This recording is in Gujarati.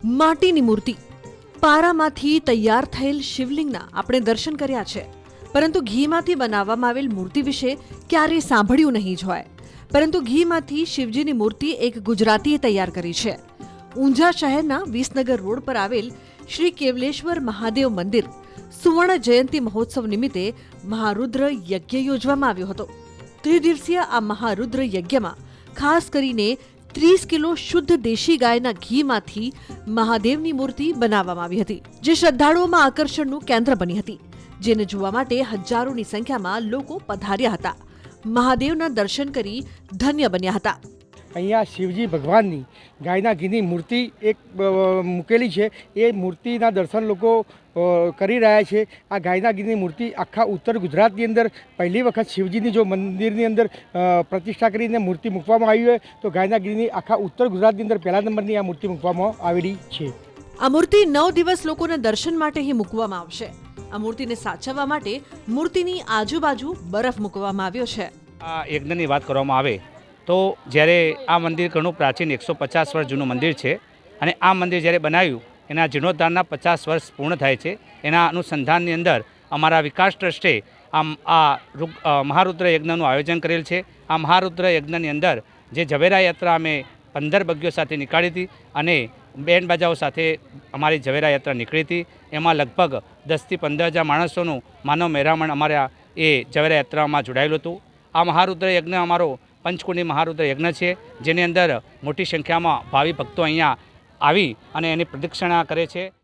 માટીની મૂર્તિ પારામાંથી તૈયાર થયેલ શિવલિંગના આપણે દર્શન કર્યા છે, પરંતુ ઘીમાંથી બનાવવામાં આવેલ મૂર્તિ વિશે ક્યારેય સાંભળ્યું નહીં જ હોય. પરંતુ ઘીમાંથી શિવજીની મૂર્તિ એક ગુજરાતીએ તૈયાર કરી છે. ઊંઝા શહેરના વિસનગર રોડ પર આવેલ શ્રી કેવલેશ્વર મહાદેવ મંદિર સુવર્ણ જયંતિ મહોત્સવ નિમિત્તે મહારુદ્ર યજ્ઞ યોજવામાં આવ્યો હતો. ત્રિદિવસીય આ મહારુદ્ર યજ્ઞમાં ખાસ કરીને 30 કિલો શુદ્ધ દેશી ગાયના ઘીમાંથી મહાદેવની મૂર્તિ બનાવવામાં આવી હતી, જે શ્રદ્ધાળુઓમાં આકર્ષણનું કેન્દ્ર બની હતી, જેને જોવા માટે હજારોની સંખ્યામાં લોકો પધાર્યા હતા. મહાદેવના દર્શન કરી ધન્ય બન્યા હતા. અહીંયા શિવજી ભગવાનની ગાયના ઘીની મૂર્તિ એક મૂકેલી છે. એ મૂર્તિના દર્શન લોકો કરી રહ્યા છે. આ ગાયના ઘીની મૂર્તિ આખા ઉત્તર ગુજરાતની અંદર પહેલી વખત શિવજીની જો મંદિરની અંદર પ્રતિષ્ઠા કરીને મૂર્તિ મૂકવામાં આવી હોય તો ગાયના ઘીની આખા ઉત્તર ગુજરાતની અંદર પહેલા નંબરની આ મૂર્તિ મૂકવામાં આવેલી છે. આ મૂર્તિ 9 દિવસ લોકોના દર્શન માટે અહીં મૂકવામાં આવશે. આ મૂર્તિને સાચવવા માટે મૂર્તિની આજુબાજુ બરફ મૂકવામાં આવ્યો છે. આ યજ્ઞની વાત કરવામાં આવે તો જ્યારે આ મંદિર ઘણું પ્રાચીન 150 વર્ષ જૂનું મંદિર છે અને આ મંદિર જ્યારે બનાવ્યું એના જીર્ણોદ્ધારના 50 વર્ષ પૂર્ણ થાય છે. એના અનુસંધાનની અંદર અમારા વિકાસ ટ્રસ્ટે આ મહારુદ્ર યજ્ઞનું આયોજન કરેલ છે. આ મહારુદ્ર યજ્ઞની અંદર જે ઝવેરા યાત્રા અમે 15 બગ્ગીઓ સાથે નીકાળી હતી અને બેન્ડ બાજાઓ સાથે અમારી ઝવેરા યાત્રા નીકળી હતી. એમાં લગભગ 10થી 15 હજાર માણસોનું માનવ મહેરામણ અમારા એ ઝવેરા યાત્રામાં જોડાયેલું હતું. આ મહારુદ્ર યજ્ઞ અમારો પંચકુંડી મહારુદ્ર યજ્ઞ છે, જેની અંદર મોટી સંખ્યામાં ભાવિ ભક્તો અહીંયા આવી અને એની પ્રદક્ષિણા કરે છે.